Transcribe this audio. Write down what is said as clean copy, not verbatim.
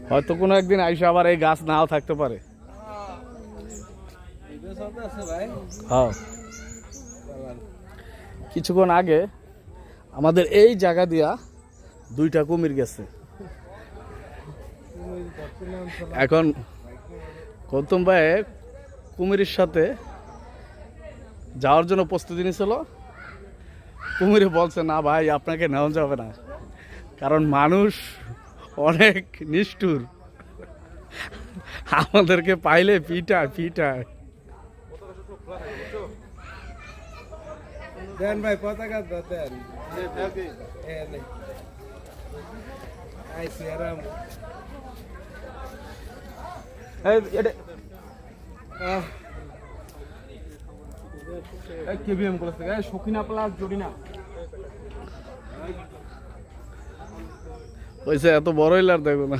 হয়তো কোনো একদিন আইসা আবার এই গাছ নাও থাকতে পারে। হ্যাঁ, কিছুক্ষণ আগে আমাদের এই জায়গা দিয়া 2টা কুমির গেছে। এখন গৌতম ভাই কুমিরের সাথে যাওয়ার জন্য প্রস্তুতি নিয়েছিল। কুমিরে বলছে না ভাই আপনাকে নেওয়া যাবে না, কারণ মানুষ অনেক নিষ্ঠুর, আমাদেরকে পাইলে পিটায়। দেন ভাই পতাকা দেন। সখিনা প্লাস জরিনা এত বড় হইলার দেখো না।